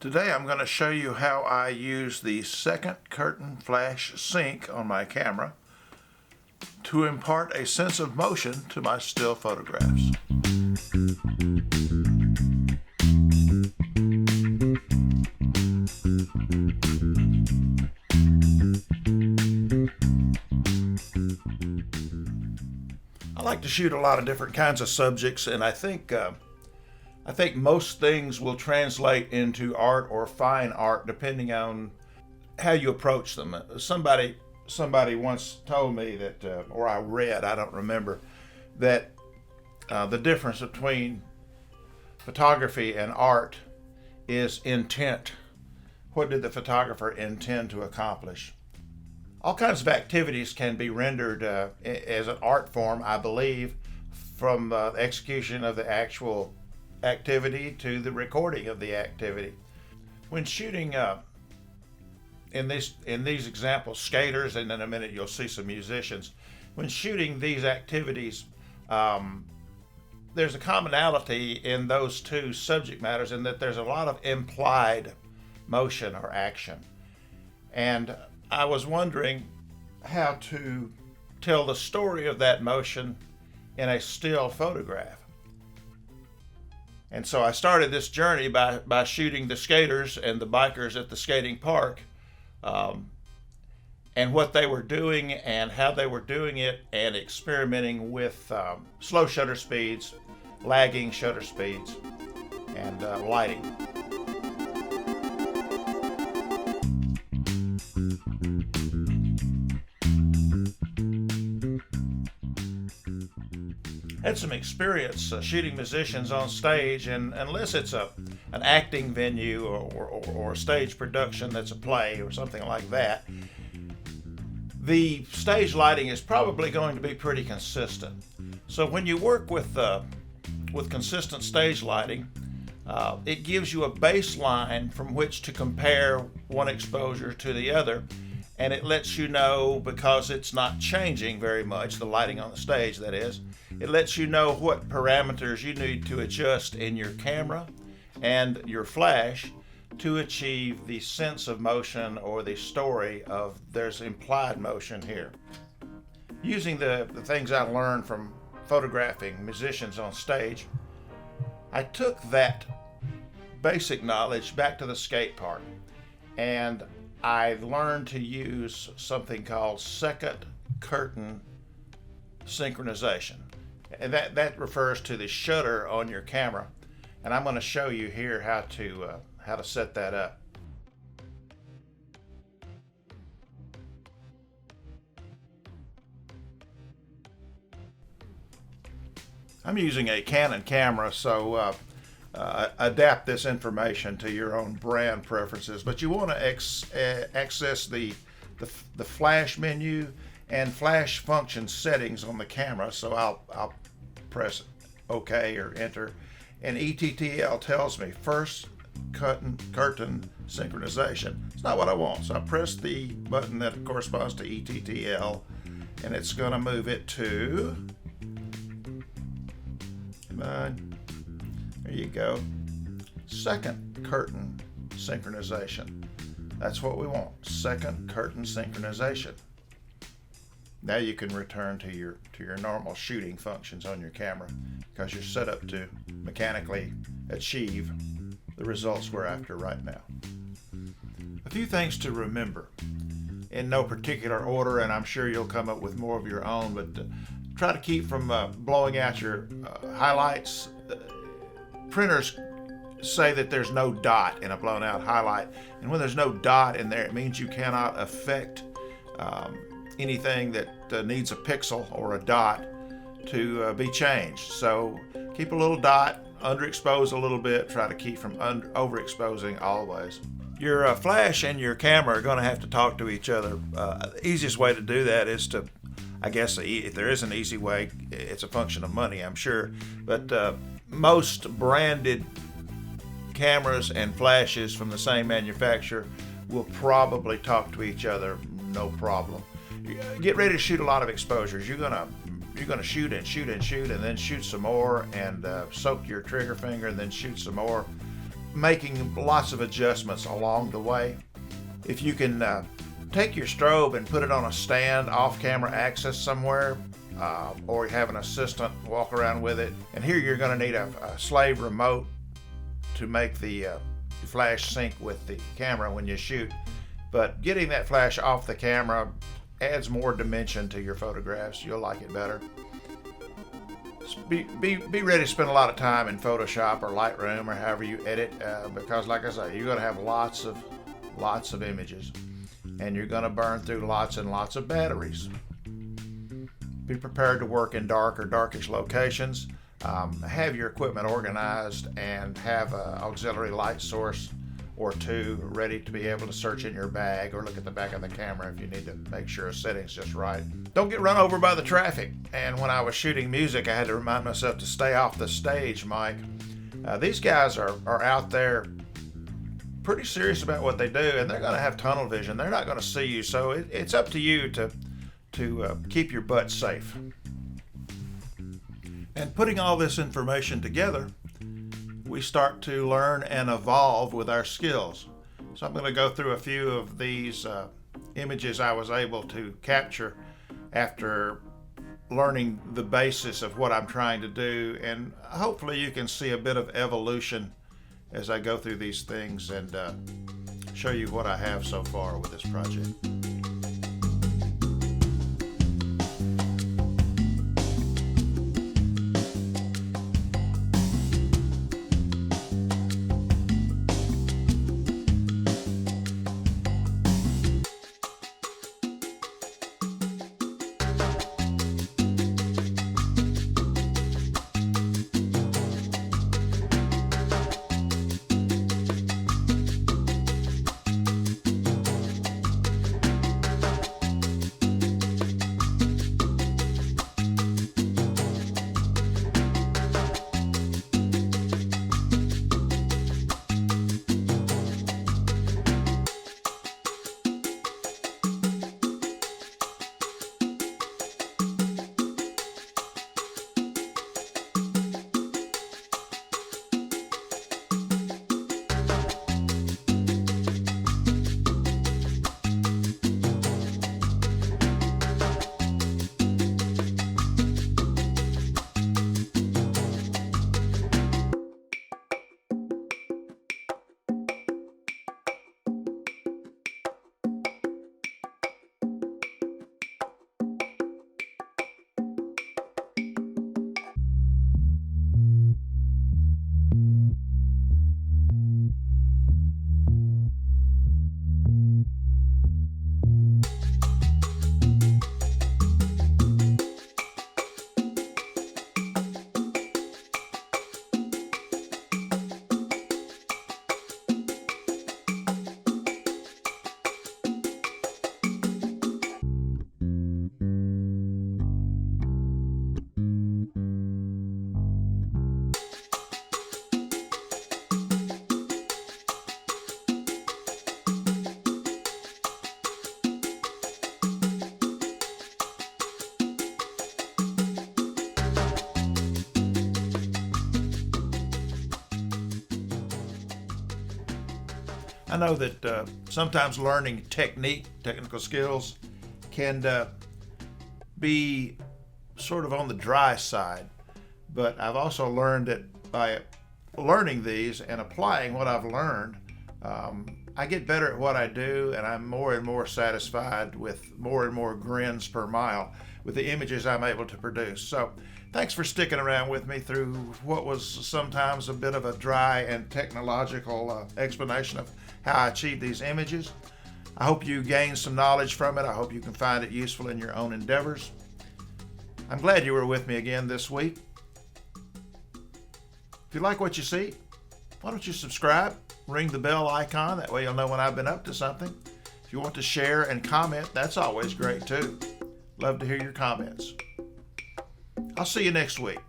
Today I'm going to show you how I use the second curtain flash sync on my camera to impart a sense of motion to my still photographs. I like to shoot a lot of different kinds of subjects, and I think most things will translate into art or fine art depending on how you approach them. Somebody once told me that, or I read, I don't remember, that the difference between photography and art is intent. What did the photographer intend to accomplish? All kinds of activities can be rendered as an art form, I believe, from the execution of the actual activity to the recording of the activity. When shooting in these examples, skaters, and in a minute you'll see some musicians, when shooting these activities, there's a commonality in those two subject matters in that there's a lot of implied motion or action. And I was wondering how to tell the story of that motion in a still photograph. And so I started this journey by shooting the skaters and the bikers at the skating park, and what they were doing and how they were doing it, and experimenting with slow shutter speeds, lagging shutter speeds, and lighting. Had some experience shooting musicians on stage, and unless it's an acting venue or a stage production that's a play or something like that, the stage lighting is probably going to be pretty consistent. So when you work with consistent stage lighting, it gives you a baseline from which to compare one exposure to the other, and it lets you know, because it's not changing very much, the lighting on the stage that is, it lets you know what parameters you need to adjust in your camera and your flash to achieve the sense of motion or the story of there's implied motion here. Using the things I learned from photographing musicians on stage, I took that basic knowledge back to the skate park, and I learned to use something called second curtain synchronization. And that refers to the shutter on your camera, and I'm going to show you here how to set that up. I'm using a Canon camera, so adapt this information to your own brand preferences. But you want to access the flash menu and flash function settings on the camera. So I'll press OK or enter, and ETTL tells me first curtain synchronization. It's not what I want, so I press the button that corresponds to ETTL, and it's going to move it to, come on, there you go, second curtain synchronization. That's what we want, second curtain synchronization. Now you can return to your normal shooting functions on your camera, because you're set up to mechanically achieve the results we're after right now. A few things to remember, in no particular order, and I'm sure you'll come up with more of your own, but try to keep from blowing out your highlights. Printers say that there's no dot in a blown out highlight, and when there's no dot in there, it means you cannot affect anything that needs a pixel or a dot to be changed. So keep a little dot, underexpose a little bit, try to keep from overexposing always. Your flash and your camera are going to have to talk to each other. The easiest way to do that is to, I guess if there is an easy way, it's a function of money, I'm sure, but most branded cameras and flashes from the same manufacturer will probably talk to each other no problem. Get ready to shoot a lot of exposures. You're gonna shoot and shoot and shoot, and then shoot some more, and soak your trigger finger, and then shoot some more. making lots of adjustments along the way. If you can take your strobe and put it on a stand off camera access somewhere, or have an assistant walk around with it. And here you're going to need a slave remote to make the flash sync with the camera when you shoot. But getting that flash off the camera adds more dimension to your photographs. You'll like it better. Be ready to spend a lot of time in Photoshop or Lightroom or however you edit, because like I say, you're going to have lots of images, and you're going to burn through lots and lots of batteries. Be prepared to work in dark or darkish locations. Have your equipment organized and have an auxiliary light source or two ready to be able to search in your bag or look at the back of the camera if you need to make sure a setting's just right. Don't get run over by the traffic. And when I was shooting music, I had to remind myself to stay off the stage, Mike. These guys are out there pretty serious about what they do, and they're going to have tunnel vision. They're not going to see you, so it's up to you to keep your butt safe. And putting all this information together, we start to learn and evolve with our skills. So I'm going to go through a few of these images I was able to capture after learning the basis of what I'm trying to do, and hopefully you can see a bit of evolution as I go through these things and show you what I have so far with this project. I know that sometimes learning technical skills can be sort of on the dry side, but I've also learned that by learning these and applying what I've learned, I get better at what I do, and I'm more and more satisfied with more and more grins per mile with the images I'm able to produce. So thanks for sticking around with me through what was sometimes a bit of a dry and technological explanation of how I achieve these images. I hope you gain some knowledge from it. I hope you can find it useful in your own endeavors. I'm glad you were with me again this week. If you like what you see, why don't you subscribe, ring the bell icon, that way you'll know when I've been up to something. If you want to share and comment, that's always great too. Love to hear your comments. I'll see you next week.